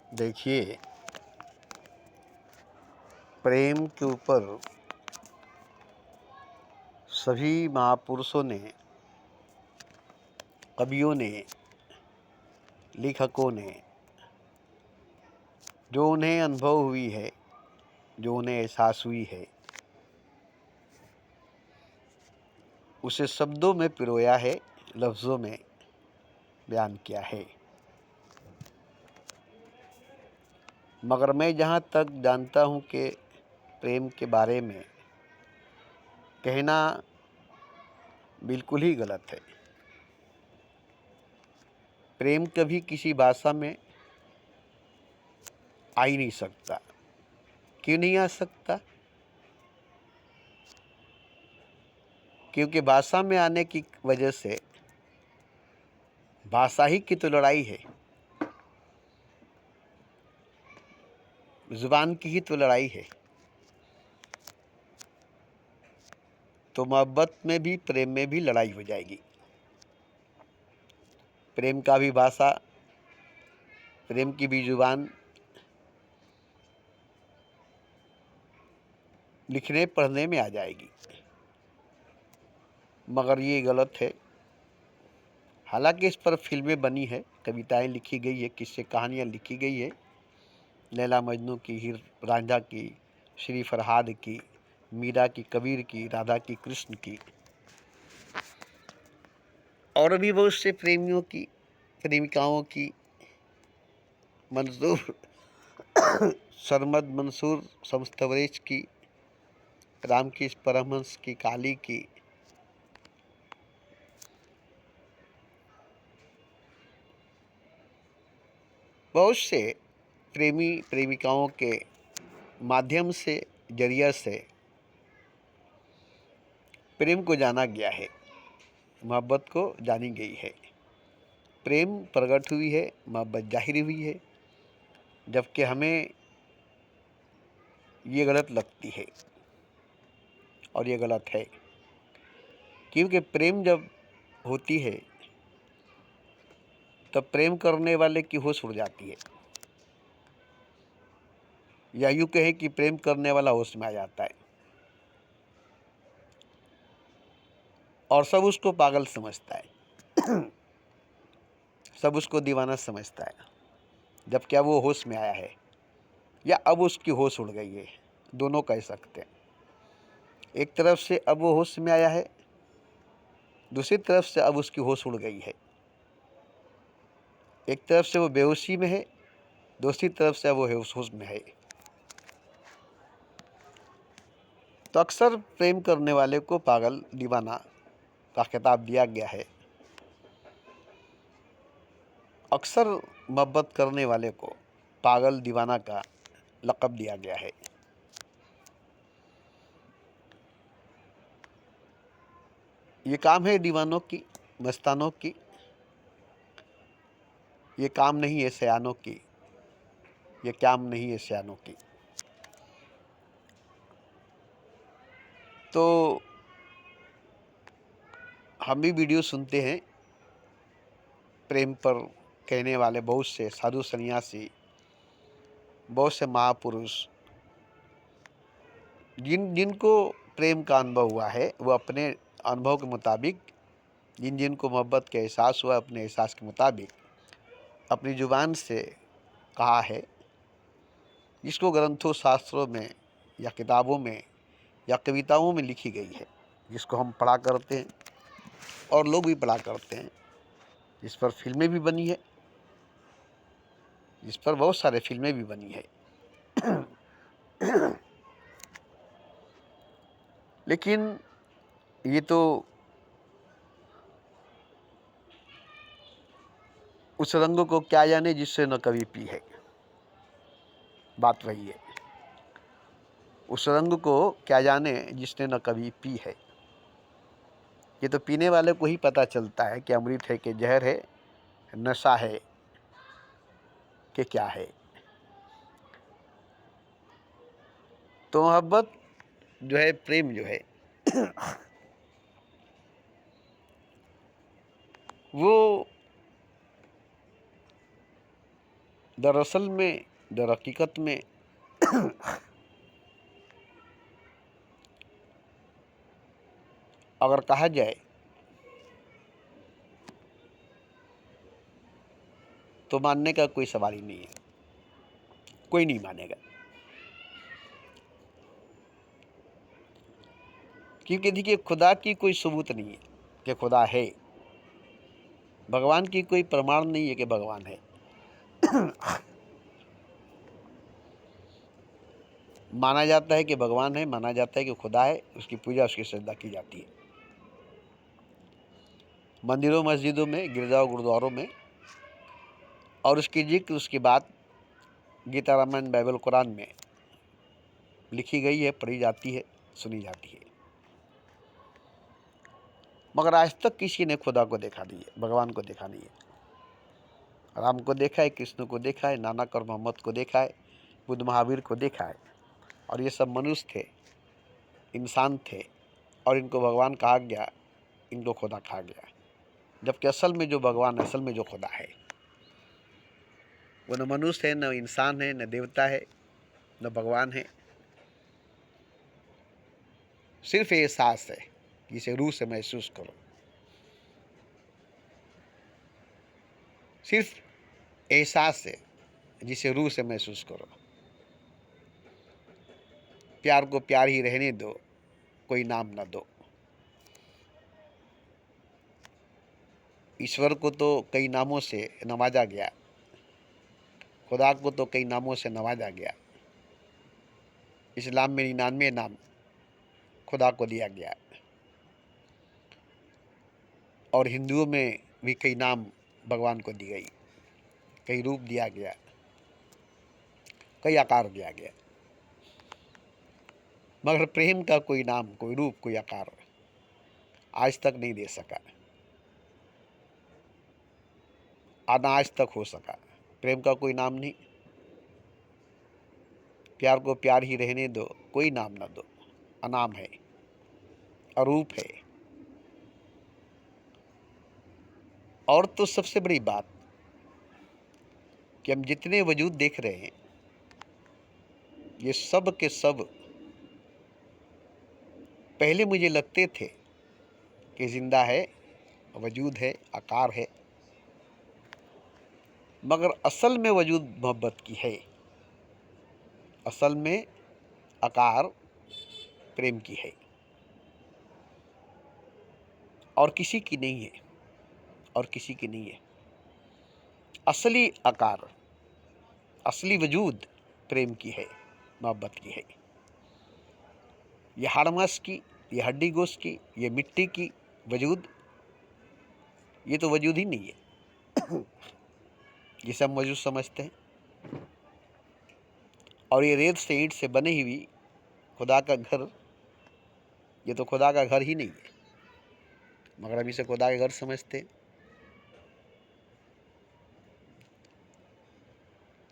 देखिए, प्रेम के ऊपर सभी महापुरुषों ने, कवियों ने, लेखकों ने जो उन्हें अनुभव हुई है, जो उन्हें एहसास हुई है, उसे शब्दों में पिरोया है, लफ्ज़ों में बयान किया है। मगर मैं जहाँ तक जानता हूँ कि प्रेम के बारे में कहना बिल्कुल ही गलत है। प्रेम कभी किसी भाषा में आ ही नहीं सकता। क्यों नहीं आ सकता? क्योंकि भाषा में आने की वजह से भाषा ही की तो लड़ाई है, जुबान की ही तो लड़ाई है। तो मोहब्बत में भी, प्रेम में भी लड़ाई हो जाएगी। प्रेम का भी भाषा, प्रेम की भी जुबान लिखने पढ़ने में आ जाएगी। मगर ये गलत है। हालांकि इस पर फिल्में बनी है, कविताएं लिखी गई है, किस्से कहानियाँ लिखी गई है, लैला मजनू की, हीर रांझा की, श्री फरहाद की, मीरा की, कबीर की, राधा की, कृष्ण की, और भी बहुत से प्रेमियों की, प्रेमिकाओं की, मंसूर सरमद मंसूर समस्तवरेश की, रामकृष्ण परमहंस की, काली की, बहुत से प्रेमी प्रेमिकाओं के माध्यम से, जरिया से प्रेम को जाना गया है, मोहब्बत को जानी गई है। प्रेम प्रकट हुई है, मोहब्बत जाहिर हुई है, जबकि हमें ये गलत लगती है और ये गलत है। क्योंकि प्रेम जब होती है तब प्रेम करने वाले की होश उड़ जाती है, या यूँ कहें कि प्रेम करने वाला होश में आ जाता है और सब उसको पागल समझता है, सब उसको दीवाना समझता है, जब क्या वो होश में आया है या अब उसकी होश उड़ गई है। दोनों कह सकते हैं। एक तरफ से अब वो होश में आया है, दूसरी तरफ से अब उसकी होश उड़ गई है। एक तरफ से वो बेहोशी में है, दूसरी तरफ से अब वो होश में है। तो अक्सर प्रेम करने वाले को पागल दीवाना का खिताब दिया गया है। अक्सर मोहब्बत करने वाले को पागल दीवाना का लक़ब दिया गया है। ये काम है दीवानों की, मस्तानों की, ये काम नहीं है सयानों की, ये काम नहीं है सयानों की। तो हम भी वीडियो सुनते हैं प्रेम पर कहने वाले बहुत से साधु सन्यासी, बहुत से महापुरुष, जिनको प्रेम का अनुभव हुआ है, वो अपने अनुभव के मुताबिक, जिनको मोहब्बत का एहसास हुआ, अपने एहसास के मुताबिक अपनी ज़ुबान से कहा है, जिसको ग्रंथों, शास्त्रों में या किताबों में या कविताओं में लिखी गई है, जिसको हम पढ़ा करते हैं और लोग भी पढ़ा करते हैं, जिस पर फिल्में भी बनी है, जिस पर बहुत सारे फिल्में भी बनी है। लेकिन ये तो उस रंग को क्या जाने जिससे न कभी पी है। बात वही है, उस रंग को क्या जाने जिसने न कभी पी है। ये तो पीने वाले को ही पता चलता है कि अमृत है कि जहर है, नशा है कि क्या है। तो मोहब्बत जो है, प्रेम जो है, वो दरअसल में, दर हकीकत में अगर कहा जाए तो मानने का कोई सवाल ही नहीं है, कोई नहीं मानेगा। क्योंकि देखिए, खुदा की कोई सबूत नहीं है कि खुदा है, भगवान की कोई प्रमाण नहीं है कि भगवान है। माना जाता है कि भगवान है, माना जाता है कि खुदा है, उसकी पूजा, उसकी श्रद्धा की जाती है मंदिरों, मस्जिदों में, गिरजाओं, गुरुद्वारों में, और उसकी जिक्र, उसकी बात गीता, रामायण, बाइबल, कुरान में लिखी गई है, पढ़ी जाती है, सुनी जाती है। मगर आज तक किसी ने खुदा को देखा नहीं है, भगवान को देखा नहीं है। राम को देखा है, कृष्ण को देखा है, नानक और मोहम्मद को देखा है, बुद्ध, महावीर को देखा है, और ये सब मनुष्य थे, इंसान थे, और इनको भगवान कहा गया, इनको खुदा कहा गया। जबकि असल में जो भगवान, असल में जो खुदा है, वो न मनुष्य है, न इंसान है, न देवता है, न भगवान है। सिर्फ एहसास है, जिसे रूह से महसूस करो। सिर्फ एहसास है, जिसे रूह से महसूस करो। प्यार को प्यार ही रहने दो, कोई नाम न दो। ईश्वर को तो कई नामों से नवाजा गया, खुदा को तो कई नामों से नवाजा गया। इस्लाम में 99 नाम खुदा को दिया गया, और हिंदुओं में भी कई नाम भगवान को दी गई, कई रूप दिया गया, कई आकार दिया गया। मगर प्रेम का कोई नाम, कोई रूप, कोई आकार आज तक नहीं दे सका, आना आज तक हो सका। प्रेम का कोई नाम नहीं, प्यार को प्यार ही रहने दो, कोई नाम ना दो, अनाम है, अरूप है। और तो सबसे बड़ी बात कि हम जितने वजूद देख रहे हैं, ये सब के सब पहले मुझे लगते थे कि जिंदा है, वजूद है, आकार है, मगर असल में वजूद मोहब्बत की है, असल में आकार प्रेम की है, और किसी की नहीं है, और किसी की नहीं है। असली आकार, असली वजूद प्रेम की है, मोहब्बत की है। ये हाड़ मांस की, ये हड्डी गोश्त की, ये मिट्टी की वजूद, ये तो वजूद ही नहीं है, ये सब वजूद समझते हैं। और ये रेत से, ईंट से बनी हुई खुदा का घर, ये तो खुदा का घर ही नहीं है, मगर हम इसे खुदा के घर समझते हैं।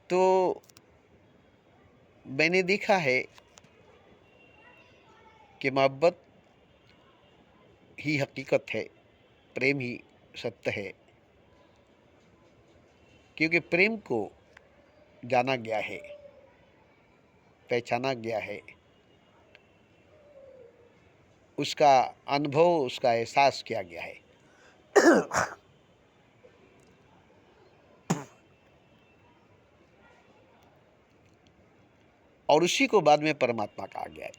तो मैंने देखा है कि मोहब्बत ही हकीकत है, प्रेम ही सत्य है। क्योंकि प्रेम को जाना गया है, पहचाना गया है, उसका अनुभव, उसका एहसास किया गया है। और उसी को बाद में परमात्मा कहा गया है।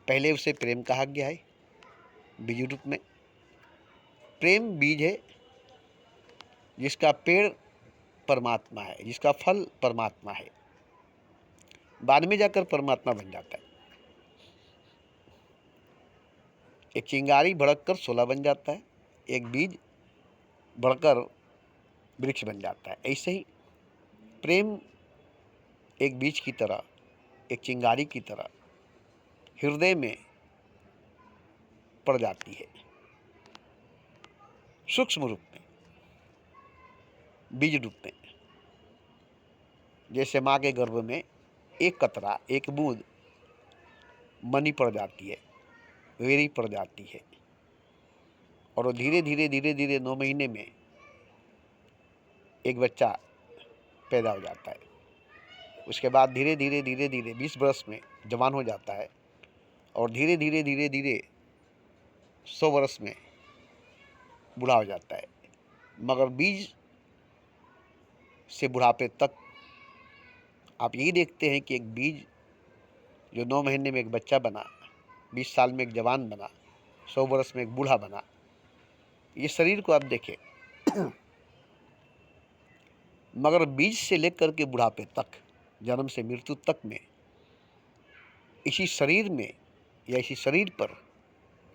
पहले उसे प्रेम कहा गया है, बीज रूप में। प्रेम बीज है, जिसका पेड़ परमात्मा है, जिसका फल परमात्मा है, बाद में जाकर परमात्मा बन जाता है। एक चिंगारी भड़ककर शोला बन जाता है, एक बीज बढ़कर वृक्ष बन जाता है। ऐसे ही प्रेम एक बीज की तरह, एक चिंगारी की तरह हृदय में पड़ जाती है, सूक्ष्म रूप में, बीज रूप में। जैसे माँ के गर्भ में एक कतरा, एक बूंद मनी पड़ जाती है, वेरी पड़ जाती है, और वो धीरे धीरे 9 महीने में एक बच्चा पैदा हो जाता है। उसके बाद धीरे धीरे धीरे धीरे 20 वर्ष में जवान हो जाता है और धीरे धीरे धीरे धीरे 100 वर्ष में बूढ़ा हो जाता है। मगर बीज से बुढ़ापे तक आप यही देखते हैं कि एक बीज जो 9 महीने में एक बच्चा बना, 20 साल में एक जवान बना, 100 वर्ष में एक बूढ़ा बना, ये शरीर को आप देखें। मगर बीज से लेकर के बुढ़ापे तक, जन्म से मृत्यु तक में इसी शरीर में या इसी शरीर पर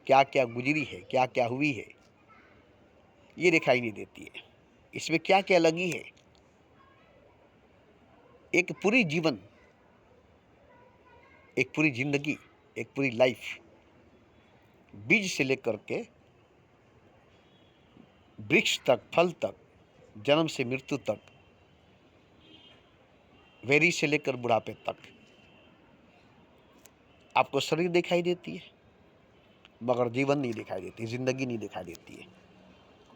क्या क्या गुजरी है, क्या क्या हुई है, ये दिखाई नहीं देती है। इसमें क्या क्या लगी है, एक पूरी जीवन, एक पूरी जिंदगी, एक पूरी लाइफ, बीज से लेकर के वृक्ष तक, फल तक, जन्म से मृत्यु तक, वेरी से लेकर बुढ़ापे तक आपको शरीर दिखाई देती है, मगर जीवन नहीं दिखाई देती, जिंदगी नहीं दिखाई देती है।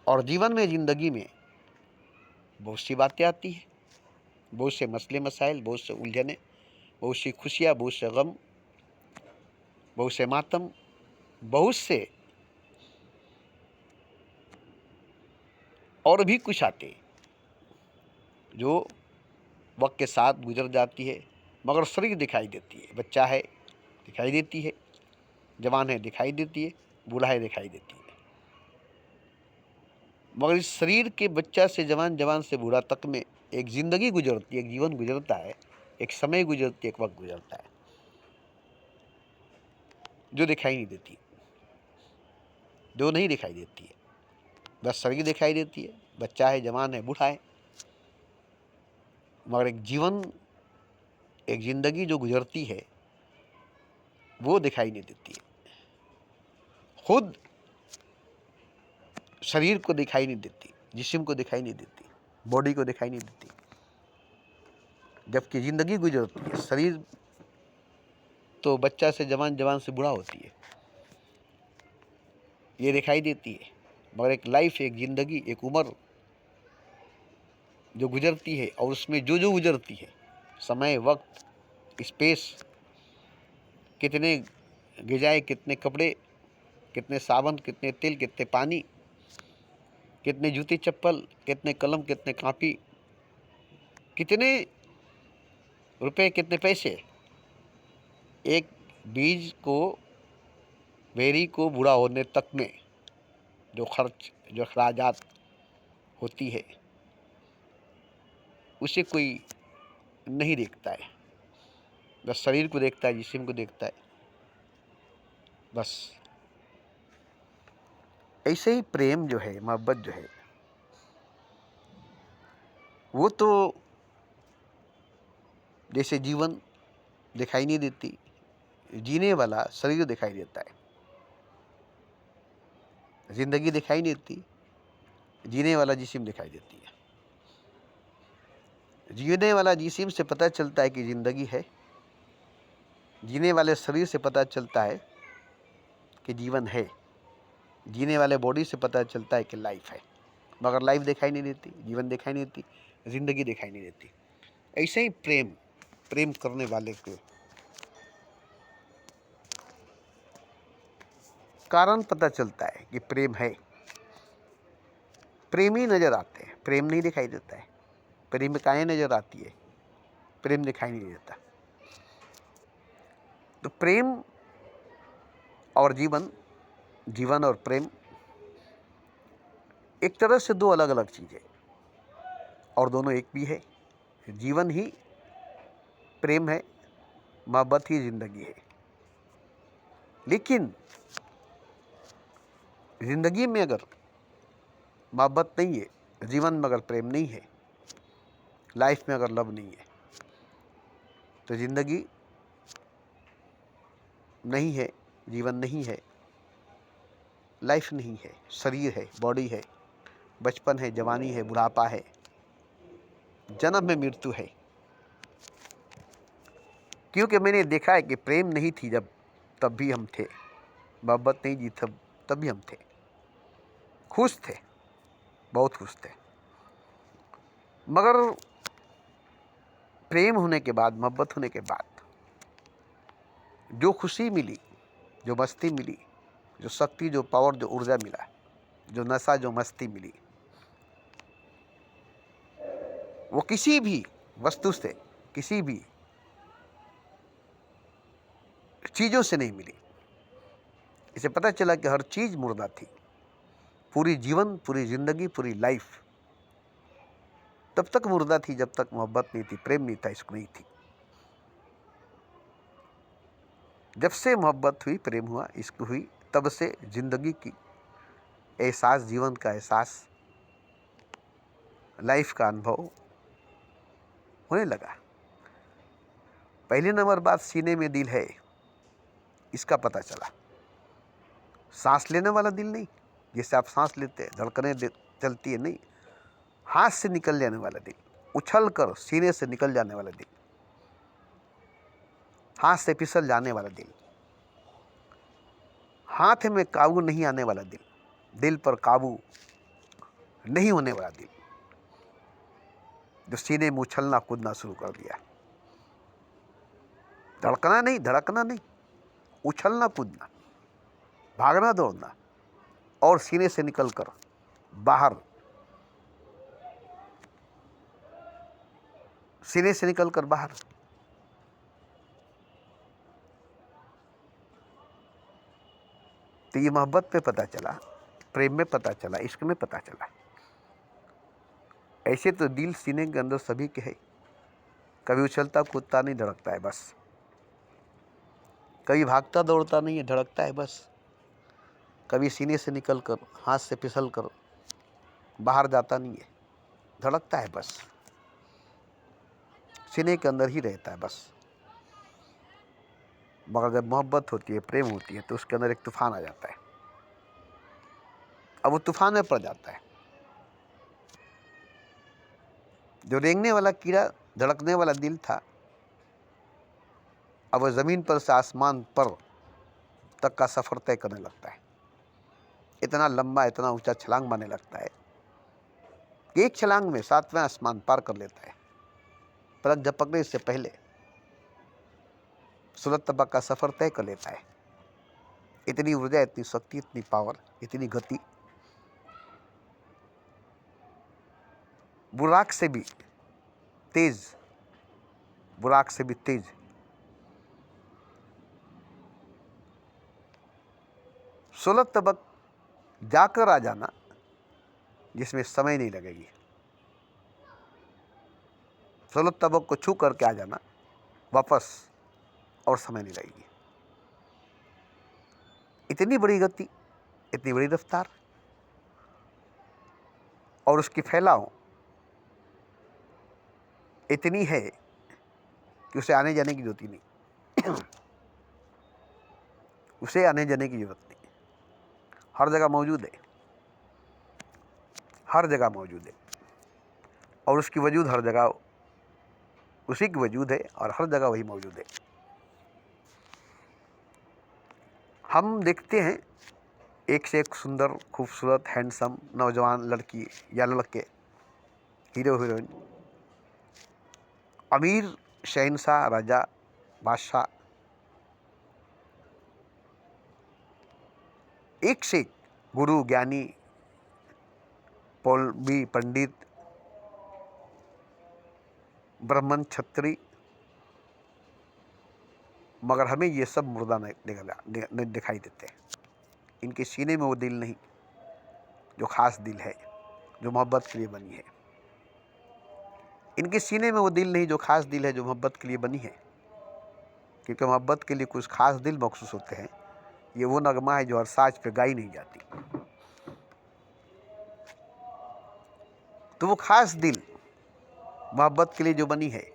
और जीवन में, जिंदगी में बहुत सी बातें आती हैं, बहुत से मसले मसाइल, बहुत से उलझने, बहुत सी खुशियाँ, बहुत से गम, बहुत से मातम, बहुत से और भी कुछ आते जो वक्त के साथ गुजर जाती है, मगर शरीर दिखाई देती है। बच्चा है दिखाई देती है, जवान है दिखाई देती है, बूढ़ा है दिखाई देती है। मगर इस शरीर के बच्चा से जवान, जवान से बूढ़ा तक में एक जिंदगी गुजरती है, एक जीवन गुजरता है, एक समय गुजरती है, एक वक्त गुजरता है जो दिखाई नहीं देती, जो नहीं दिखाई देती है। बस शरीर दिखाई देती है, बच्चा है, जवान है, बूढ़ा है, मगर एक जीवन, एक जिंदगी जो गुजरती है वो दिखाई नहीं देती है। खुद शरीर को दिखाई नहीं देती, जिस्म को दिखाई नहीं देती, बॉडी को दिखाई नहीं देती, जबकि जिंदगी गुजरती है। शरीर तो बच्चा से जवान, जवान से बूढ़ा होती है, ये दिखाई देती है। मगर एक लाइफ, एक जिंदगी, एक उम्र जो गुजरती है, और उसमें जो जो गुजरती है, समय, वक्त, स्पेस, कितने ग़िज़ाएँ, कितने कपड़े, कितने साबुन, कितने तेल, कितने पानी, कितने जूते चप्पल, कितने कलम, कितने कापी, कितने रुपए, कितने पैसे, एक बीज को, बेरी को बूढ़ा होने तक में जो खर्च, जो अखराजात होती है, उसे कोई नहीं देखता है। बस शरीर को देखता है, जिस्म को देखता है, बस। ऐसे ही प्रेम जो है, मोहब्बत जो है, वो तो जैसे जीवन दिखाई नहीं देती, जीने वाला शरीर दिखाई देता है। जिंदगी दिखाई नहीं देती, जीने वाला जिस्म दिखाई देती है। जीने वाला जिस्म से पता चलता है कि जिंदगी है, जीने वाले शरीर से पता चलता है कि जीवन है, जीने वाले बॉडी से पता चलता है कि लाइफ है। मगर लाइफ दिखाई नहीं देती, जीवन दिखाई नहीं देती, जिंदगी दिखाई नहीं देती। ऐसे ही प्रेम, प्रेम करने वाले को कारण पता चलता है कि प्रेम है। प्रेमी नजर आते हैं, प्रेम नहीं दिखाई देता है। प्रेमिकाएं नजर आती है, प्रेम दिखाई नहीं देता। तो प्रेम और जीवन, जीवन और प्रेम एक तरह से दो अलग अलग चीज़ें, और दोनों एक भी है। जीवन ही प्रेम है, मोहब्बत ही जिंदगी है। लेकिन जिंदगी में अगर मोहब्बत नहीं है, जीवन में अगर प्रेम नहीं है, लाइफ में अगर लव नहीं है, तो जिंदगी नहीं है, जीवन नहीं है, लाइफ नहीं है। शरीर है, बॉडी है, बचपन है, जवानी है, बुढ़ापा है, जन्म में मृत्यु है। क्योंकि मैंने देखा है कि प्रेम नहीं थी जब, तब भी हम थे। मोहब्बत नहीं जी तब भी हम थे, खुश थे, बहुत खुश थे। मगर प्रेम होने के बाद, मोहब्बत होने के बाद जो खुशी मिली, जो मस्ती मिली, जो शक्ति, जो पावर, जो ऊर्जा मिला, जो नशा, जो मस्ती मिली, वो किसी भी वस्तु से, किसी भी चीज़ों से नहीं मिली। इसे पता चला कि हर चीज़ मुर्दा थी। पूरी जीवन, पूरी जिंदगी, पूरी लाइफ तब तक मुर्दा थी जब तक मोहब्बत नहीं थी, प्रेम नहीं था, इश्क नहीं थी। जब से मोहब्बत हुई, प्रेम हुआ, इश्क हुई, तब से जिंदगी की एहसास, जीवन का एहसास, लाइफ का अनुभव होने लगा। पहले नंबर बात, सीने में दिल है, इसका पता चला। सांस लेने वाला दिल नहीं, जैसे आप सांस लेते हैं, धड़कनें चलती है, नहीं, हाथ से निकल जाने वाला दिल, उछल कर सीने से निकल जाने वाला दिल, हाथ से फिसल जाने वाला दिल, हाथ में काबू नहीं आने वाला दिल, दिल पर काबू नहीं होने वाला दिल, जो सीने में उछलना कूदना शुरू कर दिया। धड़कना नहीं, धड़कना नहीं, उछलना कूदना, भागना दौड़ना, और सीने से निकलकर बाहर, सीने से निकलकर बाहर। तो ये मोहब्बत पे पता चला, प्रेम में पता चला, इश्क में पता चला। ऐसे तो दिल सीने के अंदर सभी के है, कभी उछलता कूदता नहीं, धड़कता है बस। कभी भागता दौड़ता नहीं है, धड़कता है बस। कभी सीने से निकल कर, हाथ से फिसल कर बाहर जाता नहीं है, धड़कता है बस, सीने के अंदर ही रहता है बस। मगर जब मोहब्बत होती है, प्रेम होती है, तो उसके अंदर एक तूफान आ जाता है। अब वो तूफान में पड़ जाता है। जो रेंगने वाला कीड़ा, धड़कने वाला दिल था, अब वह ज़मीन पर से आसमान पर तक का सफ़र तय करने लगता है। इतना लंबा, इतना ऊंचा छलांग मारने लगता है कि एक छलांग में 7वें आसमान पार कर लेता है। पलक झपकने से पहले सूरत तबक का सफ़र तय कर लेता है। इतनी ऊर्जा, इतनी शक्ति, इतनी पावर, इतनी गति, बुराक से भी तेज, बुराक से भी तेज। सूरत तबक जाकर आ जाना, जिसमें समय नहीं लगेगी। सूरत तबक को छू करके आ जाना वापस, और समय नहीं लगेगी। इतनी बड़ी गति, इतनी बड़ी रफ्तार, और उसकी फैलाव इतनी है कि उसे आने जाने की जरूरत ही नहीं। उसे आने जाने की जरूरत नहीं, हर जगह मौजूद है, हर जगह मौजूद है। और उसकी वजूद हर जगह, उसी की वजूद है, और हर जगह वही मौजूद है। हम देखते हैं एक से एक सुंदर, खूबसूरत, हैंडसम नौजवान लड़की या लड़के, हीरो हीरोइन, अमीर, शहंशाह, राजा, बादशाह, एक से एक गुरु, ज्ञानी, मौलवी, पंडित, ब्राह्मण, क्षत्रिय, मगर हमें ये सब मुर्दा नहीं दिखाई देते। इनके सीने में वो दिल नहीं जो खास दिल है, जो मोहब्बत के लिए बनी है। इनके सीने में वो दिल नहीं जो खास दिल है, जो मोहब्बत के लिए बनी है। क्योंकि मोहब्बत के लिए कुछ खास दिल मखसूस होते हैं। ये वो नगमा है जो हर साज पे गाई नहीं जाती। तो वो खास दिल मोहब्बत के लिए जो बनी है,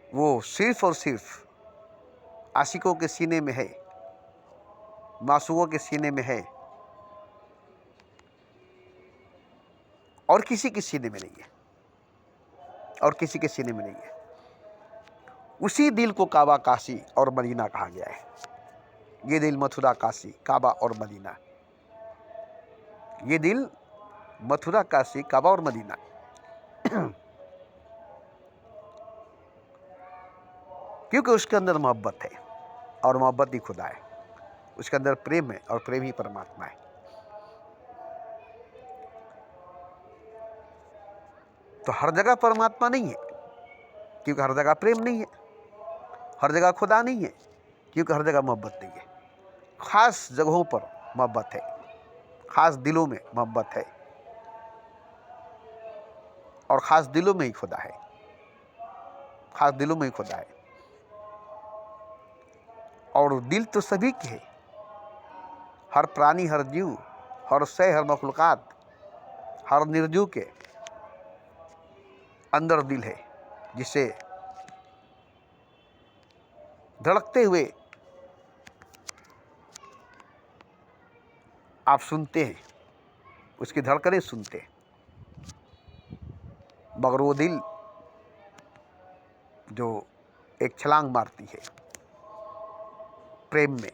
वो सिर्फ और सिर्फ आशिकों के सीने में है, मासूमों के सीने में है, और किसी के सीने में नहीं है, और किसी के सीने में नहीं है। उसी दिल को काबा, काशी और मदीना कहा गया है। ये दिल मथुरा, काशी, काबा और मदीना, ये दिल मथुरा, काशी, काबा और मदीना, क्योंकि उसके अंदर मोहब्बत है और मोहब्बत ही खुदा है। उसके अंदर प्रेम है और प्रेम ही परमात्मा है। तो हर जगह परमात्मा नहीं है, क्योंकि हर जगह प्रेम नहीं है। हर जगह खुदा नहीं है, क्योंकि हर जगह मोहब्बत नहीं है। खास जगहों पर मोहब्बत है, खास दिलों में मोहब्बत है, और खास दिलों में ही खुदा है। खास दिलों में ही खुदा है। और दिल तो सभी के है। हर प्राणी, हर जीव, हर शय, हर मखलूकात, हर निर्जीव के अंदर दिल है, जिसे धड़कते हुए आप सुनते हैं, उसकी धड़कनें सुनते हैं। मगर वो दिल जो एक छलांग मारती है प्रेम में,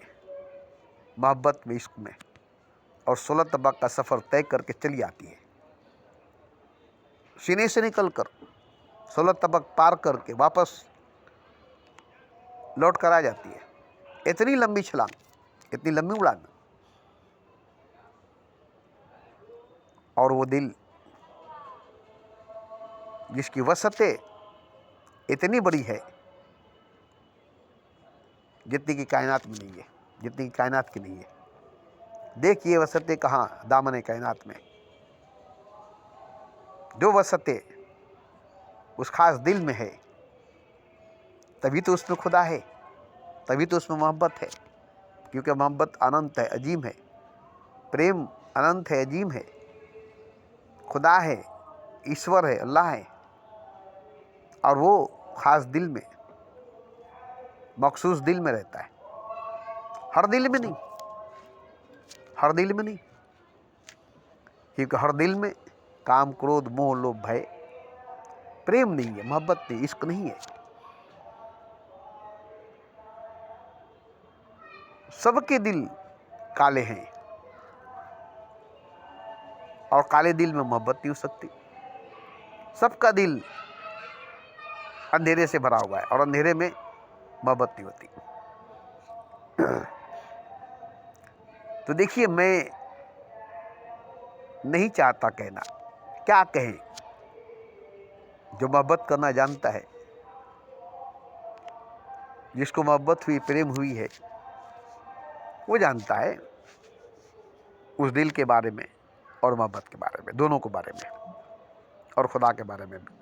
मोहब्बत में, इश्क में, और 16 तबक का सफ़र तय करके चली आती है, सीने से निकलकर 16 तबक पार करके वापस लौट कर आ जाती है। इतनी लंबी छलांग, इतनी लंबी उड़ान। और वो दिल जिसकी वसअतें इतनी बड़ी है जितनी की कायनात में नहीं है, जितनी की कायनात की नहीं है। देखिए वसअतें कहाँ, दामन कायनात में। जो वसअतें उस खास दिल में है, तभी तो उसमें खुदा है, तभी तो उसमें मोहब्बत है। क्योंकि मोहब्बत अनंत है, अजीम है। प्रेम अनंत है, अजीम है। खुदा है, ईश्वर है, अल्लाह है। और वो खास दिल में, मखसूस दिल में रहता है, हर दिल में नहीं। हर दिल में नहीं, क्योंकि हर दिल में काम, क्रोध, मोह, लोभ, भय, प्रेम नहीं है, मोहब्बत नहीं, इश्क नहीं है। सबके दिल काले हैं, और काले दिल में मोहब्बत नहीं हो सकती। सबका दिल अंधेरे से भरा हुआ है, और अंधेरे में मोहब्बत नहीं होती। तो देखिए, मैं नहीं चाहता कहना, क्या कहें। जो मोहब्बत करना जानता है, जिसको मोहब्बत हुई, प्रेम हुई है, वो जानता है उस दिल के बारे में और मोहब्बत के बारे में, दोनों के बारे में, और खुदा के बारे में भी।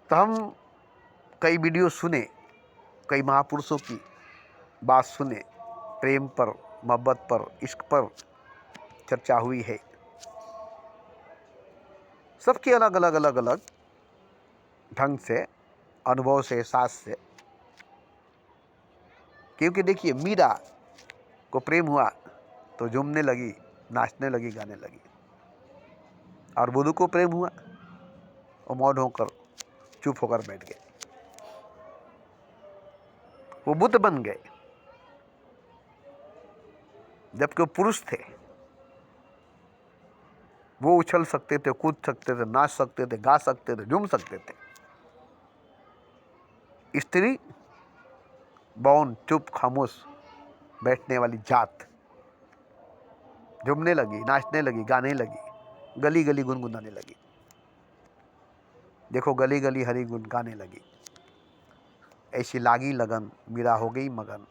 तो हम कई वीडियो सुने, कई महापुरुषों की बात सुने, प्रेम पर, मोहब्बत पर, इश्क पर चर्चा हुई है। सबके अलग अलग अलग अलग ढंग से, अनुभव से, एहसास से। क्योंकि देखिए, मीरा को प्रेम हुआ तो झूमने लगी, नाचने लगी, गाने लगी। और बुद्ध को प्रेम हुआ, वो मौन होकर, चुप होकर बैठ गए। वो बुद्ध बन गए, जबकि वो पुरुष थे। वो उछल सकते थे, कूद सकते थे, नाच सकते थे, गा सकते थे, झूम सकते थे। स्त्री मौन, चुप, खामोश बैठने वाली जात झूमने लगी, नाचने लगी, गाने लगी, गली गली गुनगुनाने लगी। देखो, गली गली हरी गुन गाने लगी। ऐसी लागी लगन, मीरा हो गई मगन।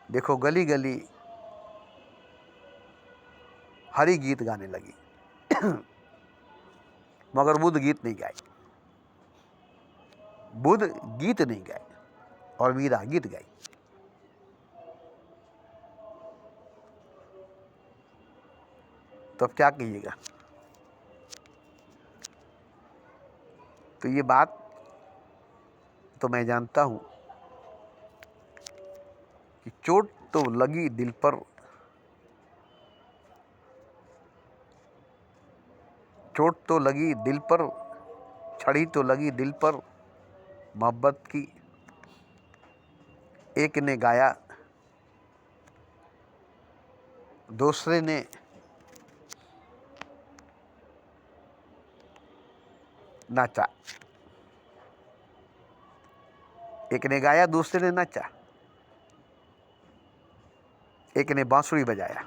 देखो, गली गली हरी गीत गाने लगी। मगर बुद्ध गीत नहीं गाए, बुद्ध गीत नहीं गाए, और मीरा गीत गाई। तो अब क्या कहिएगा। तो ये बात तो मैं जानता हूं कि चोट तो लगी दिल पर, चोट तो लगी दिल पर, छड़ी तो लगी दिल पर, मोहब्बत की। एक ने गाया, दूसरे ने नाचा, एक ने गाया, दूसरे ने नाचा, एक ने बांसुरी बजाया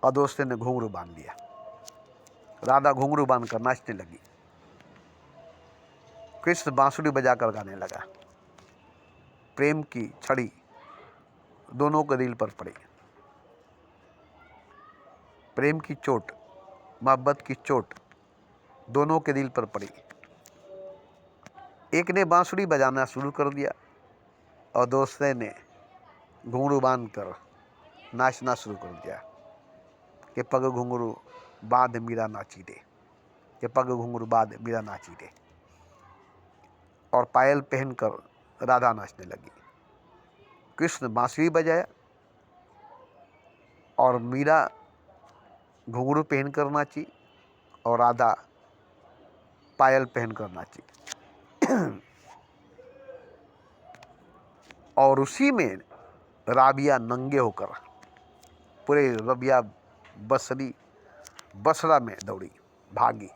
और दूसरे ने घुंघरू बांध लिया। राधा घुंघरू बांधकर नाचने लगी, कृष्ण बांसुरी बजाकर गाने लगा। प्रेम की छड़ी दोनों के दिल पर पड़ी, प्रेम की चोट, मोहब्बत की चोट दोनों के दिल पर पड़ी। एक ने बांसुरी बजाना शुरू कर दिया और दूसरे ने घुंघरू बांध कर नाचना शुरू कर दिया कि पग घुंघरू बांध मीरा नाची दे, कि पग घुंघरू बांध मीरा नाची दे। और पायल पहनकर राधा नाचने लगी। कृष्ण बांसुरी बजाया और मीरा घुंघरू पहनकर नाची और राधा पायल पहनकर नाची। और उसी में राबिया नंगे होकर पूरे रबिया बसरा में दौड़ी, भागी,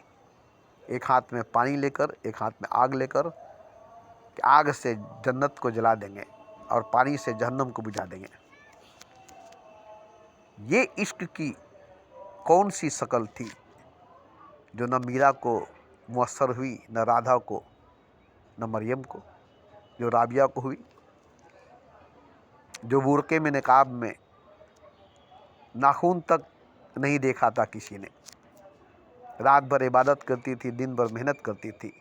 एक हाथ में पानी लेकर, एक हाथ में आग लेकर, कि आग से जन्नत को जला देंगे और पानी से जहन्नम को बुझा देंगे। ये इश्क की कौन सी शकल थी जो न मीरा को मुयस्सर हुई, न राधा को, न मरियम को, जो राबिया को हुई, जो बुरके में, निकाब में नाखून तक नहीं देखा था किसी ने, रात भर इबादत करती थी, दिन भर मेहनत करती थी,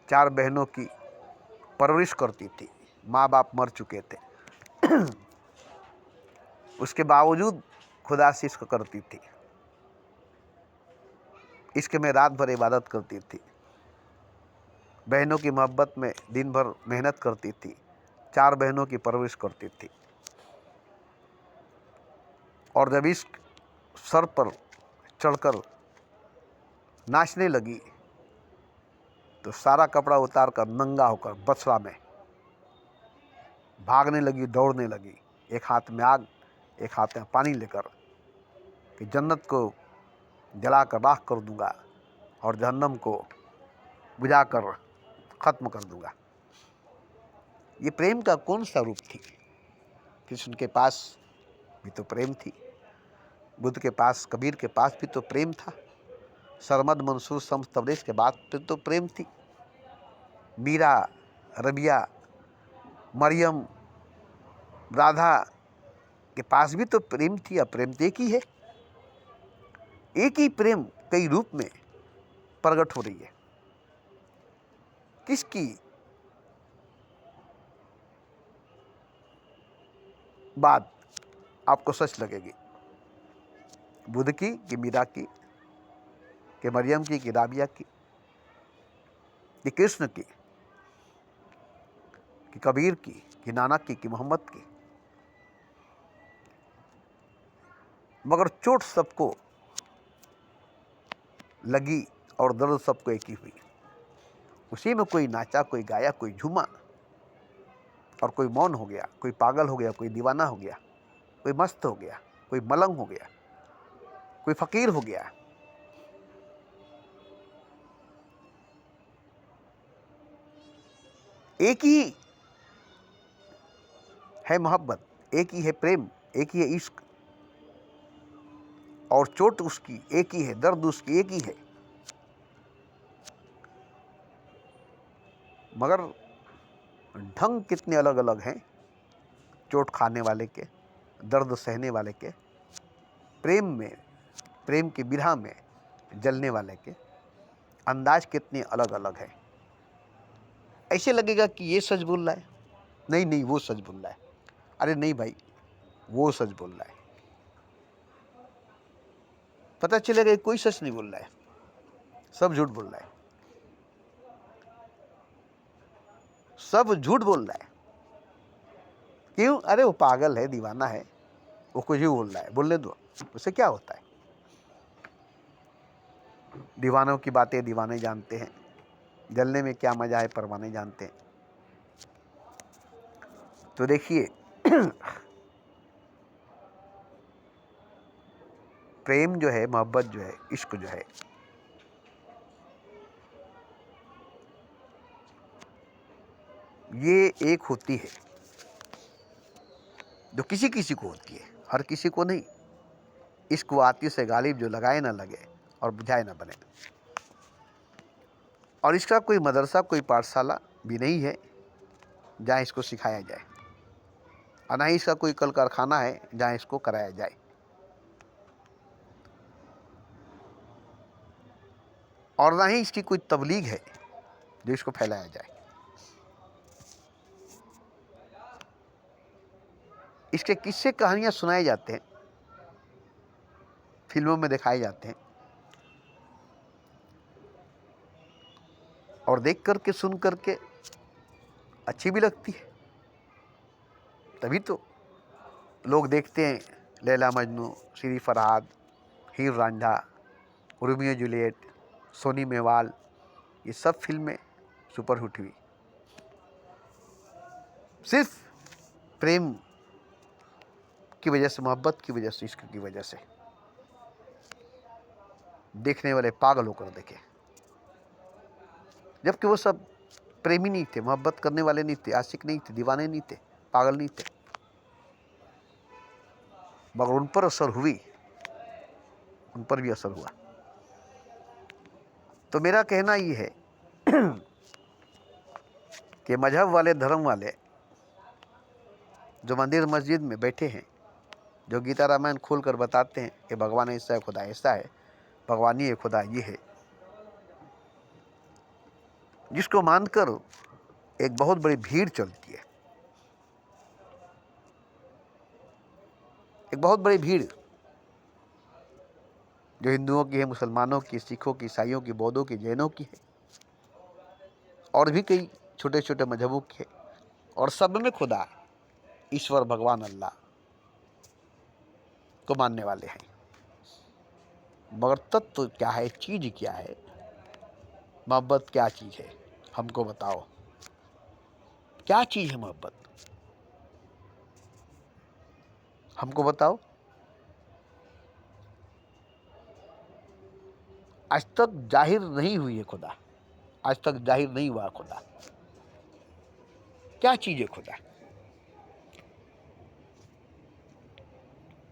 4 बहनों की परवरिश करती थी, माँ बाप मर चुके थे, उसके बावजूद खुदा से इश्क करती थी, इश्क में रात भर इबादत करती थी, बहनों की मोहब्बत में दिन भर मेहनत करती थी, 4 बहनों की परवरिश करती थी। और जब इश्क सर पर चढ़कर नाचने लगी तो सारा कपड़ा उतार कर नंगा होकर बसरा में भागने लगी, दौड़ने लगी, एक हाथ में आग, एक हाथ में पानी लेकर, कि जन्नत को जलाकर राख कर दूंगा और जहन्नम को बुझाकर ख़त्म कर दूंगा। ये प्रेम का कौन सा रूप थी? कृष्ण के पास भी तो प्रेम थी, बुद्ध के पास, कबीर के पास भी तो प्रेम था, सरमद मंसूर शम्स तबरेज़ के बाद फिर तो प्रेम थी, मीरा, रबिया, मरियम, राधा के पास भी तो प्रेम थी। अब प्रेम तो एक ही है, एक ही प्रेम कई रूप में प्रकट हो रही है। किसकी बात आपको सच लगेगी? बुद्ध की कि मीरा की, कि मरियम की, कि राबिया की, कि कृष्ण की, कि कबीर की, कि नानक की, कि मोहम्मद की? मगर चोट सबको लगी और दर्द सबको एक ही हुई। उसी में कोई नाचा, कोई गाया, कोई झूमा और कोई मौन हो गया, कोई पागल हो गया, कोई दीवाना हो गया, कोई मस्त हो गया, कोई मलंग हो गया, कोई फकीर हो गया। एक ही है मोहब्बत, एक ही है प्रेम, एक ही है इश्क, और चोट उसकी एक ही है, दर्द उसकी एक ही है। मगर ढंग कितने अलग अलग हैं, चोट खाने वाले के, दर्द सहने वाले के, प्रेम में, प्रेम की बिरहा में जलने वाले के अंदाज कितने अलग अलग हैं। ऐसे लगेगा कि ये सच बोल रहा है, नहीं नहीं वो सच बोल रहा है, अरे नहीं भाई वो सच बोल रहा है। पता चलेगा कोई सच नहीं बोल रहा है, सब झूठ बोल रहा है, सब झूठ बोल रहा है। क्यों? अरे वो पागल है, दीवाना है, वो कुछ भी बोल रहा है, बोलने दो, उससे क्या होता है। दीवानों की बातें दीवाने जानते हैं, जलने में क्या मजा है परवाने जानते हैं। तो देखिए प्रेम जो है, मोहब्बत जो है, इश्क जो है, ये एक होती है जो किसी किसी को होती है, हर किसी को नहीं। इश्क वो आतिश से गालिब जो लगाए ना लगे और बुझाए ना बने। और इसका कोई मदरसा, कोई पाठशाला भी नहीं है जहाँ इसको सिखाया जाए, और ना ही इसका कोई कल कारखाना है जहाँ इसको कराया जाए। और ना ही इसकी कोई तबलीग है जो इसको फैलाया जाए। इसके किस्से कहानियाँ सुनाए जाते हैं, फिल्मों में दिखाए जाते हैं, और देख करके सुन करके अच्छी भी लगती है। तभी तो लोग देखते हैं लैला मजनू, श्री फरहाद, हीर रांझा, रोमियो जूलियट, सोनी मेवाल, ये सब फिल्में सुपरहिट हुई सिर्फ प्रेम की वजह से, मोहब्बत की वजह से, इश्क की वजह से। देखने वाले पागल होकर देखे, जबकि वो सब प्रेमी नहीं थे, मोहब्बत करने वाले नहीं थे, आशिक नहीं थे, दीवाने नहीं थे, पागल नहीं थे, मगर उन पर असर हुई, उन पर भी असर हुआ। तो मेरा कहना ये है कि मजहब वाले, धर्म वाले जो मंदिर मस्जिद में बैठे हैं, जो गीता रामायण खोल कर बताते हैं कि भगवान ऐसा है, खुदा ऐसा है, भगवान ही है, खुदा ये है, जिसको मानकर एक बहुत बड़ी भीड़ चलती है, एक बहुत बड़ी भीड़ जो हिंदुओं की है, मुसलमानों की, सिखों की, ईसाइयों की, बौद्धों की, जैनों की है, और भी कई छोटे छोटे मजहबों की है, और सब में खुदा, ईश्वर, भगवान, अल्लाह को मानने वाले हैं। मगर तत्व क्या है, चीज क्या है, मोहब्बत क्या चीज है, हमको बताओ। क्या चीज है मोहब्बत, हमको बताओ। आज तक जाहिर नहीं हुई है खुदा, आज तक जाहिर नहीं हुआ खुदा। क्या चीज है खुदा?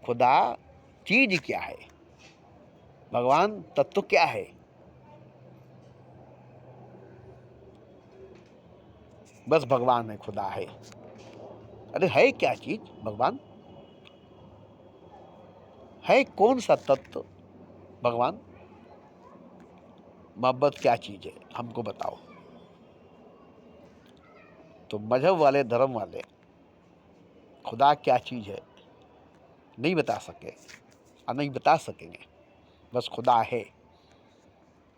खुदा चीज क्या है, भगवान तत्व क्या है? बस भगवान है, खुदा है। अरे है क्या चीज भगवान? है कौन सा तत्व भगवान? मोहब्बत क्या चीज है, हमको बताओ। तो मजहब वाले, धर्म वाले खुदा क्या चीज है नहीं बता सके और नहीं बता सकेंगे। बस खुदा है,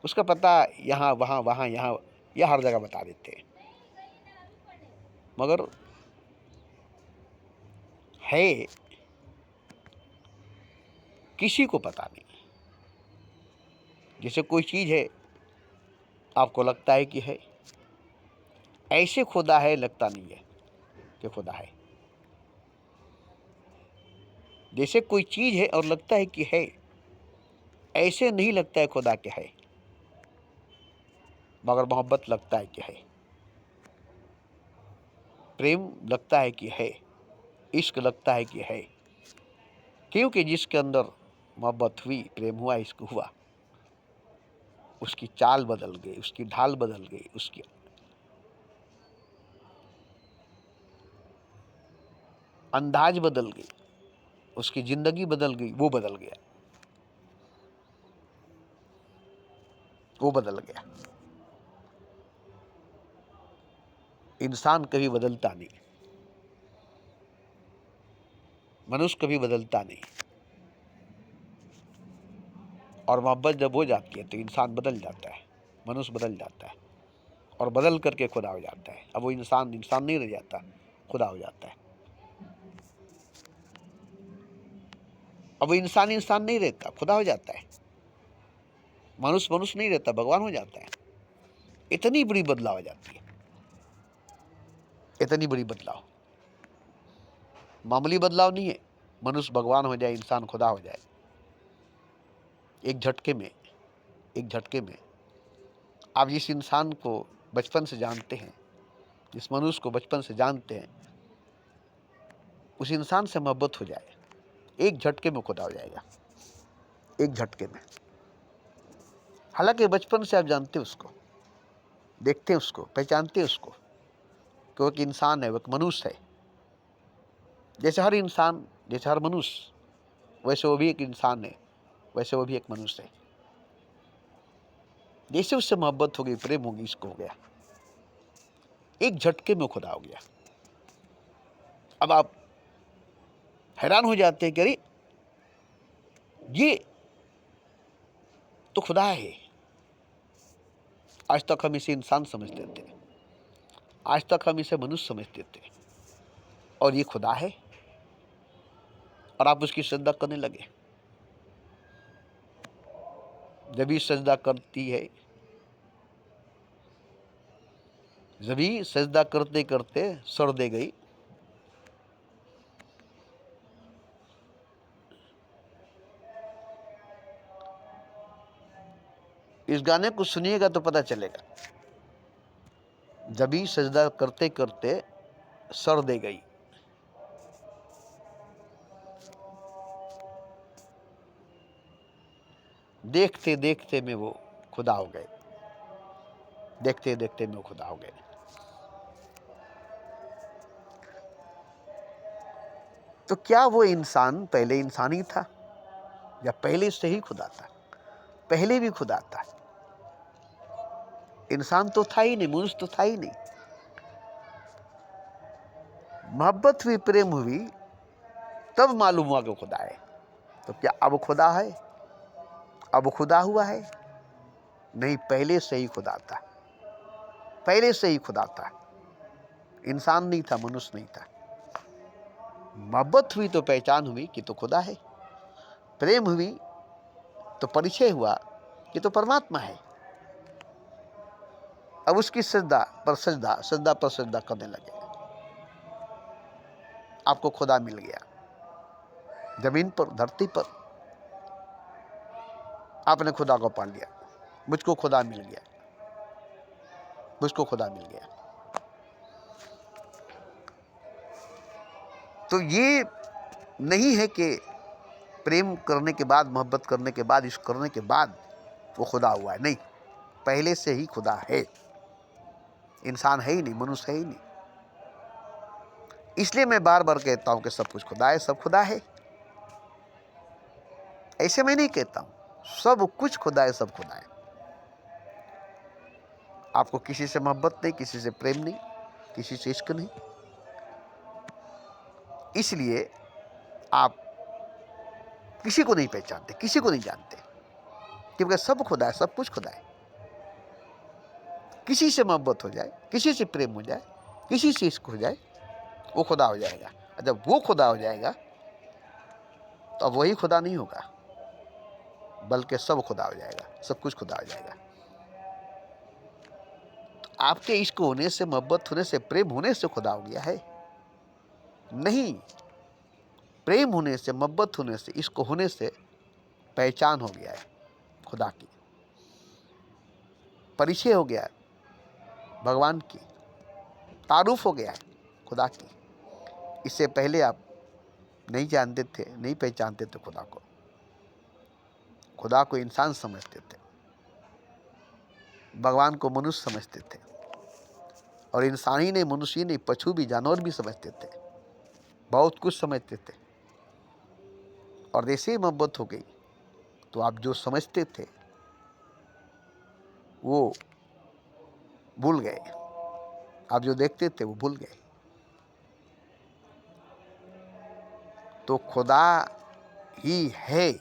उसका पता यहाँ वहाँ, वहाँ यहाँ, यह हर जगह बता देते हैं, मगर है किसी को पता नहीं। जैसे कोई चीज है, आपको लगता है कि है, ऐसे खुदा है लगता नहीं है कि खुदा है। जैसे कोई चीज है और लगता है कि है, ऐसे नहीं लगता है खुदा के है। मगर मोहब्बत लगता है कि है, प्रेम लगता है कि है, इश्क लगता है कि है, क्योंकि जिसके अंदर मोहब्बत हुई, प्रेम हुआ, इश्क हुआ, उसकी चाल बदल गई, उसकी ढाल बदल गई, उसकी अंदाज बदल गई, उसकी जिंदगी बदल गई, वो बदल गया, वो बदल गया। इंसान कभी बदलता नहीं, मनुष्य कभी बदलता नहीं, और मोहब्बत जब हो जाती है तो इंसान बदल जाता है, मनुष्य बदल जाता है, और बदल करके खुदा हो जाता है। अब वो इंसान इंसान नहीं रह जाता, खुदा हो जाता है। अब वो इंसान इंसान नहीं रहता, खुदा हो जाता है। मनुष्य मनुष्य नहीं रहता, भगवान हो जाता है। इतनी बड़ी बदलाव हो जाती है, इतनी बड़ी बदलाव, मामूली बदलाव नहीं है। मनुष्य भगवान हो जाए, इंसान खुदा हो जाए, एक झटके में, एक झटके में। आप जिस इंसान को बचपन से जानते हैं, जिस मनुष्य को बचपन से जानते हैं, उस इंसान से मोहब्बत हो जाए, एक झटके में खुदा हो जाएगा, एक झटके में। हालांकि बचपन से आप जानते हैं उसको, देखते हैं उसको, पहचानते हैं उसको कि वो एक इंसान है, वो एक मनुष्य है। जैसे हर इंसान, जैसे हर मनुष्य, वैसे वो भी एक इंसान है, वैसे वो भी एक मनुष्य है। जैसे उससे मोहब्बत हो गई, प्रेम हो गई, इसको हो गया, एक झटके में खुदा हो गया। अब आप हैरान हो जाते हैं कि अरे ये तो खुदा है। आज तक हम इसे इंसान समझते थे, आज तक हम इसे मनुष्य समझते थे, और ये खुदा है, और आप उसकी सजदा करने लगे। जब ही सजदा करती है, जब ही सजदा करते करते सर दे गई, इस गाने को सुनिएगा तो पता चलेगा। जब ही सजदा करते करते सर दे गई, देखते देखते में वो खुदा हो गए, देखते देखते में वो खुदा हो गए। तो क्या वो इंसान पहले इंसान ही था, या पहले से ही खुदा था? पहले भी खुदा था। इंसान तो था ही नहीं, मनुष्य तो था ही नहीं। मोहब्बत हुई, प्रेम हुई, तब मालूम हुआ कि खुदा है। तो क्या अब खुदा है? अब खुदा हुआ है? नहीं, पहले से ही खुदा था, पहले से ही खुदा था। इंसान नहीं था, मनुष्य नहीं था। मोहब्बत हुई तो पहचान हुई कि तो खुदा है, प्रेम हुई तो परिचय हुआ कि तो परमात्मा है। अब उसकी सजदा पर सजदा, सजदा पर सजदा करने लगे। आपको खुदा मिल गया, जमीन पर, धरती पर आपने खुदा को पा लिया। मुझको खुदा मिल गया, मुझको खुदा मिल गया। तो ये नहीं है कि प्रेम करने के बाद, मोहब्बत करने के बाद, इश्क करने के बाद वो खुदा हुआ है। नहीं, पहले से ही खुदा है। इंसान है ही नहीं, मनुष्य है ही नहीं। इसलिए मैं बार बार कहता हूं कि सब कुछ खुदा है, सब खुदा है। ऐसे मैं नहीं कहता हूं, सब कुछ खुदा है, सब खुदा है। आपको किसी से मोहब्बत नहीं, किसी से प्रेम नहीं, किसी से इश्क नहीं। इसलिए आप किसी को नहीं पहचानते, किसी को नहीं जानते, क्योंकि सब खुदा है, सब कुछ खुदा है। किसी से मोहब्बत हो जाए, किसी से प्रेम हो जाए, किसी से इश्क हो जाए, वो खुदा हो जाएगा। जब वो खुदा हो जाएगा तो अब वही खुदा नहीं होगा, बल्कि सब खुदा हो जाएगा, सब कुछ खुदा हो जाएगा। तो आपके इश्क होने से, मोहब्बत होने से, प्रेम होने से खुदा हो गया है? नहीं, प्रेम होने से, मोहब्बत होने से, इश्क होने से पहचान हो गया है खुदा की, परिचय हो गया है भगवान की, तारुफ हो गया है खुदा की। इससे पहले आप नहीं जानते थे, नहीं पहचानते थे खुदा को। खुदा को इंसान समझते थे, भगवान को मनुष्य समझते थे, और इंसान ही नहीं, मनुष्य ही नहीं, पशु भी, जानवर भी समझते थे, बहुत कुछ समझते थे। और जैसे ही मोहब्बत हो गई तो आप जो समझते थे वो भूल गए, आप जो देखते थे वो भूल गए। तो खुदा ही है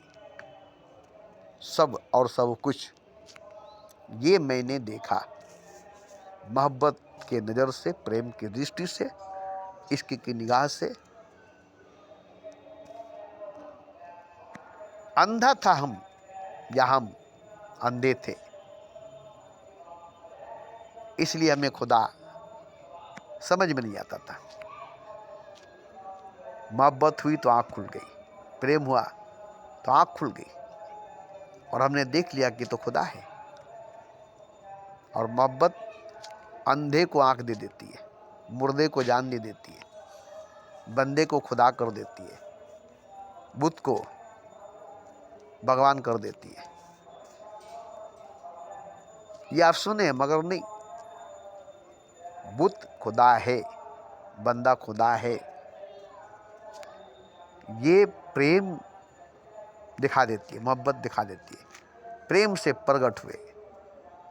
सब और सब कुछ, ये मैंने देखा मोहब्बत के नज़र से, प्रेम की दृष्टि से, इश्क की निगाह से। अंधा था हम, या हम अंधे थे, इसलिए हमें खुदा समझ में नहीं आता था। मोहब्बत हुई तो आँख खुल गई, प्रेम हुआ तो आँख खुल गई, और हमने देख लिया कि तो खुदा है। और मोहब्बत अंधे को आँख दे देती है, मुर्दे को जान दे देती है, बंदे को खुदा कर देती है, बुत को भगवान कर देती है। ये आप सुने मगर नहीं, बुत खुदा है, बंदा खुदा है। ये प्रेम दिखा देती है, मोहब्बत दिखा देती है। प्रेम से प्रकट हुए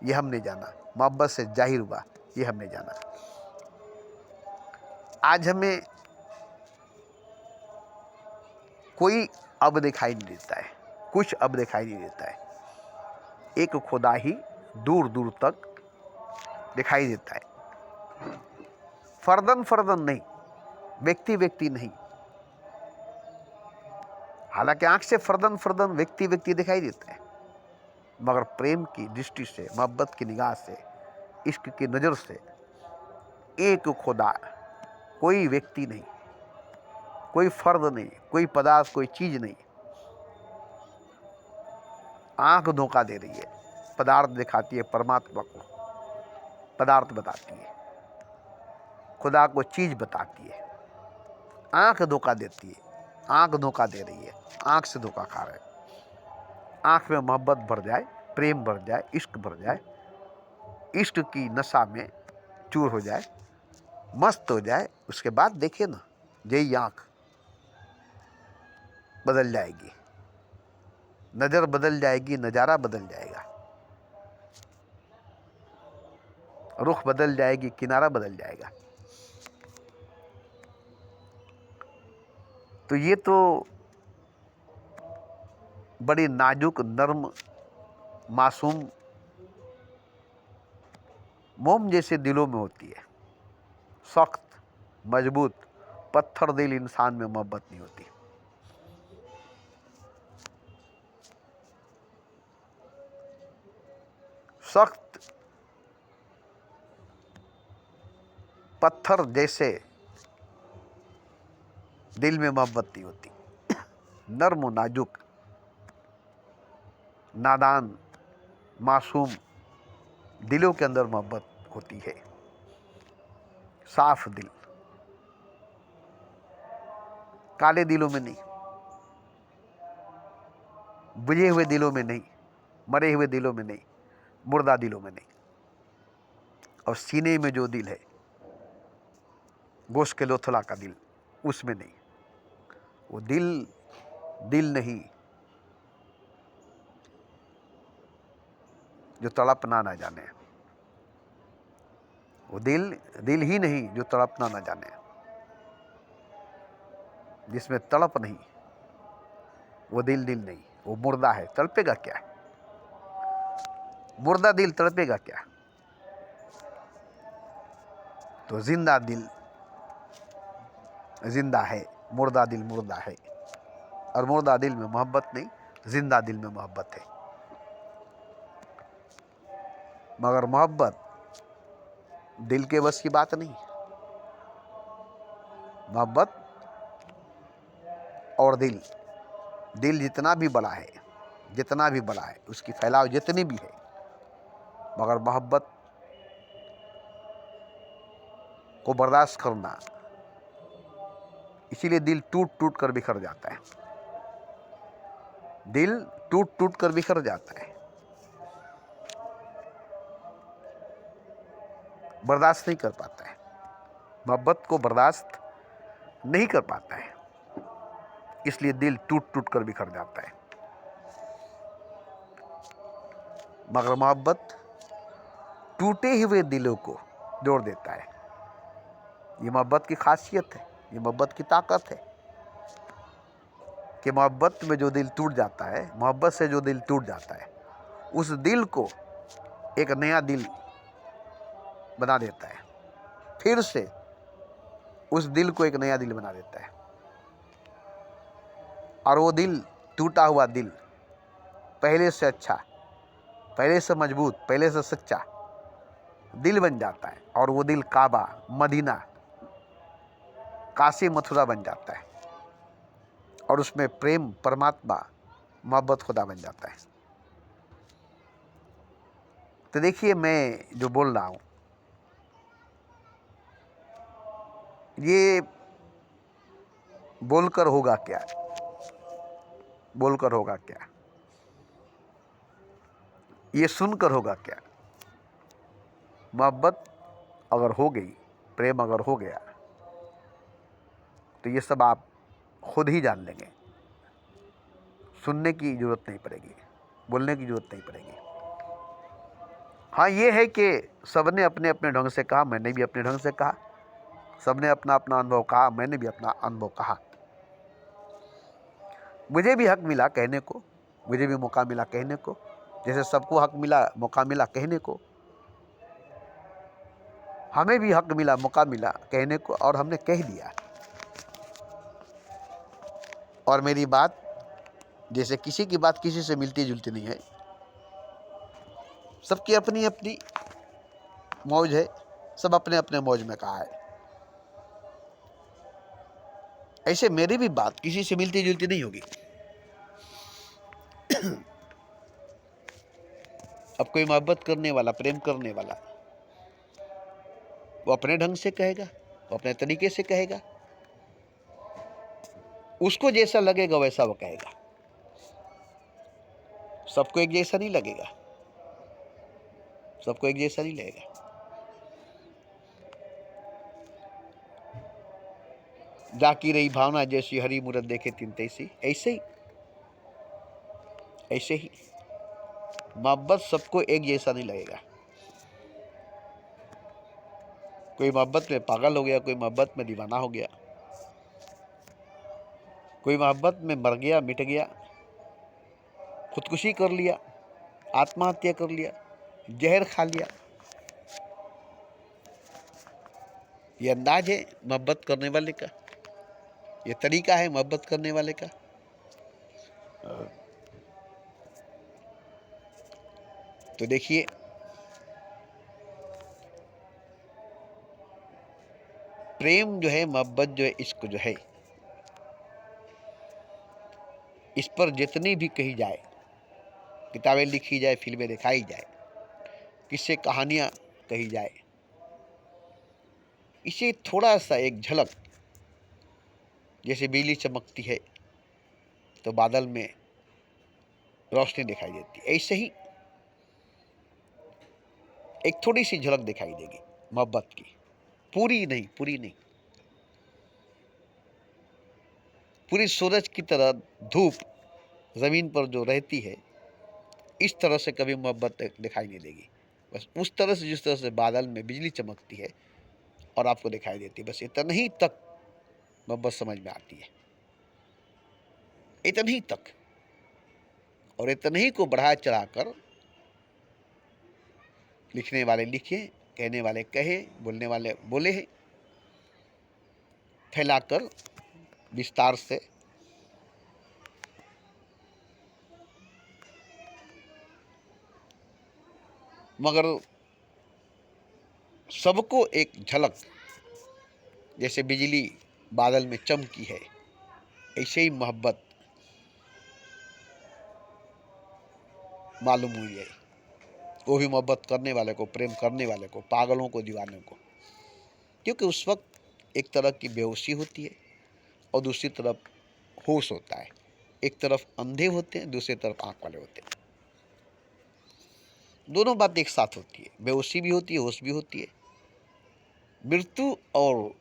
ये हमने जाना, मोहब्बत से जाहिर हुआ ये हमने जाना। आज हमें कोई अब दिखाई नहीं देता है, कुछ अब दिखाई नहीं देता है। एक खुदा ही दूर दूर तक दिखाई देता है। फर्दन फर्दन नहीं, व्यक्ति व्यक्ति नहीं। हालांकि आंख से फर्दन फर्दन व्यक्ति व्यक्ति दिखाई देता है, मगर प्रेम की दृष्टि से, मोहब्बत की निगाह से, इश्क की नज़र से एक खुदा, कोई व्यक्ति नहीं, कोई फर्द नहीं, कोई पदार्थ, कोई चीज नहीं। आंख धोखा दे रही है, पदार्थ दिखाती है परमात्मा को, पदार्थ बताती है, खुदा को चीज बताती है। आंख धोखा देती है, आंख धोखा दे रही है, आंख से धोखा खा रहे हैं। आंख में मोहब्बत भर जाए, प्रेम भर जाए, इश्क भर जाए, इश्क की नशा में चूर हो जाए, मस्त हो जाए, उसके बाद देखिए ना, यही आंख बदल जाएगी, नजर बदल जाएगी, नजारा बदल जाएगा, रुख बदल जाएगी, किनारा बदल जाएगा। तो ये तो बड़ी नाजुक, नर्म, मासूम, मोम जैसे दिलों में होती है। सख्त, मजबूत, पत्थर दिल इंसान में मोहब्बत नहीं होती। सख्त पत्थर जैसे दिल में मोहब्बत नहीं होती। नर्म और नाजुक, नादान, मासूम दिलों के अंदर मोहब्बत होती है। साफ दिल, काले दिलों में नहीं, बुझे हुए दिलों में नहीं, मरे हुए दिलों में नहीं, मुर्दा दिलों में नहीं। और सीने में जो दिल है, गोश्त के लोथला का दिल, उसमें नहीं। वो दिल दिल नहीं जो तड़पना ना जाने। वो दिल दिल ही नहीं जो तड़पना ना जाने। जिसमें तड़प नहीं, वो दिल दिल नहीं, वो मुर्दा है। तड़पेगा क्या? मुर्दा दिल तड़पेगा क्या? तो जिंदा दिल जिंदा है, मुर्दा दिल मुर्दा है। और मुर्दा दिल में मोहब्बत नहीं, जिंदा दिल में मोहब्बत है। मगर मोहब्बत दिल के बस की बात नहीं। मोहब्बत और दिल, दिल जितना भी बड़ा है, जितना भी बड़ा है, उसकी फैलाव जितनी भी है, मगर मोहब्बत को बर्दाश्त करना, इसीलिए दिल टूट टूट कर बिखर जाता है। दिल टूट टूट कर बिखर जाता है, बर्दाश्त नहीं कर पाता है, मोहब्बत को बर्दाश्त नहीं कर पाता है, इसलिए दिल टूट टूट कर बिखर जाता है। मगर मोहब्बत टूटे हुए दिलों को जोड़ देता है। ये मोहब्बत की खासियत है, ये मोहब्बत की ताकत है कि मोहब्बत में जो दिल टूट जाता है, मोहब्बत से जो दिल टूट जाता है, उस दिल को एक नया दिल बना देता है। फिर से उस दिल को एक नया दिल बना देता है। और वो दिल, टूटा हुआ दिल, पहले से अच्छा, पहले से मजबूत, पहले से सच्चा दिल बन जाता है। और वो दिल काबा, मदीना, काशी, मथुरा बन जाता है। और उसमें प्रेम, परमात्मा, मोहब्बत खुदा बन जाता है। तो देखिए, मैं जो बोल रहा हूँ, ये बोलकर होगा क्या, बोलकर होगा क्या, ये सुनकर होगा क्या। मोहब्बत अगर हो गई, प्रेम अगर हो गया, तो ये सब आप खुद ही जान लेंगे। सुनने की जरूरत नहीं पड़ेगी, बोलने की जरूरत नहीं पड़ेगी। हाँ, ये है कि सबने अपने अपने ढंग से कहा, मैंने भी अपने ढंग से कहा, सबने अपना अपना अनुभव कहा, मैंने भी अपना अनुभव कहा। मुझे भी हक मिला कहने को, मुझे भी मौका मिला कहने को, जैसे सबको हक मिला, मौका मिला कहने को, हमें भी हक मिला, मौका मिला कहने को, और हमने कह दिया। और मेरी बात जैसे किसी की बात किसी से मिलती जुलती नहीं है, सबकी अपनी अपनी मौज है, सब अपने अपने मौज में कहा है। ऐसे मेरी भी बात किसी से मिलती जुलती नहीं होगी। अब कोई मोहब्बत करने वाला, प्रेम करने वाला, वो अपने ढंग से कहेगा, वो अपने तरीके से कहेगा, उसको जैसा लगेगा वैसा वो कहेगा। सबको एक जैसा नहीं लगेगा, सबको एक जैसा नहीं लगेगा। जाकी रही भावना जैसी, हरी मूरत देखे तिन तैसी। ऐसे ही मोहब्बत सबको एक जैसा नहीं लगेगा। कोई मोहब्बत में पागल हो गया, कोई मोहब्बत में दीवाना हो गया, कोई मोहब्बत में मर गया, मिट गया, खुदकुशी कर लिया, आत्महत्या कर लिया, जहर खा लिया। ये अंदाज है मोहब्बत करने वाले का, ये तरीका है मोहब्बत करने वाले का। तो देखिए, प्रेम जो है, मोहब्बत जो है, इश्क जो है, इस पर जितनी भी कही जाए, किताबें लिखी जाए, फिल्में दिखाई जाए, किससे कहानियां कही जाए, इसे थोड़ा सा एक झलक, जैसे बिजली चमकती है तो बादल में रोशनी दिखाई देती है, ऐसे ही एक थोड़ी सी झलक दिखाई देगी मोहब्बत की। पूरी नहीं, पूरी नहीं। पूरी सूरज की तरह धूप जमीन पर जो रहती है, इस तरह से कभी मोहब्बत दिखाई नहीं देगी। बस उस तरह से, जिस तरह से बादल में बिजली चमकती है और आपको दिखाई देती है, बस इतना ही तक मोहब्बत समझ में आती है, इतना ही तक। और इतना ही को बढ़ा चढ़ाकर लिखने वाले लिखे, कहने वाले कहे, बोलने वाले बोले हैं, फैलाकर विस्तार से। मगर सबको एक झलक, जैसे बिजली बादल में चमकी है, ऐसे ही मोहब्बत मालूम हुई है। वो भी मोहब्बत करने वाले को, प्रेम करने वाले को, पागलों को, दीवानों को। क्योंकि उस वक्त एक तरह की बेहोशी होती है और दूसरी तरफ होश होता है। एक तरफ अंधे होते हैं, दूसरी तरफ आंख वाले होते हैं। दोनों बात एक साथ होती है, बेहोशी भी होती है, होश भी होती है। मृत्यु और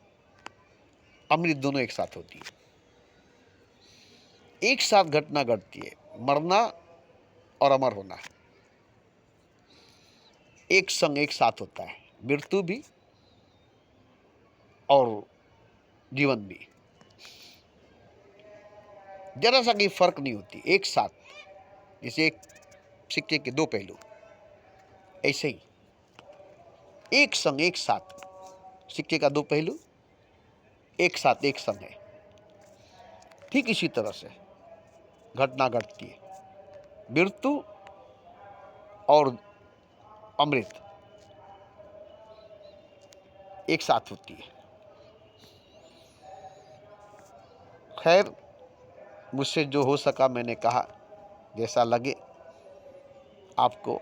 अमृत दोनों एक साथ होती है, एक साथ घटना घटती है। मरना और अमर होना एक संग, एक साथ होता है। मृत्यु भी और जीवन भी, जरा सा भी फर्क नहीं होती, एक साथ। जैसे एक सिक्के के दो पहलू, ऐसे ही एक संग, एक साथ, सिक्के का दो पहलू एक साथ, एक संग है। ठीक इसी तरह से घटना घटती है, मृत्यु और अमृत एक साथ होती है। खैर, मुझसे जो हो सका मैंने कहा। जैसा लगे आपको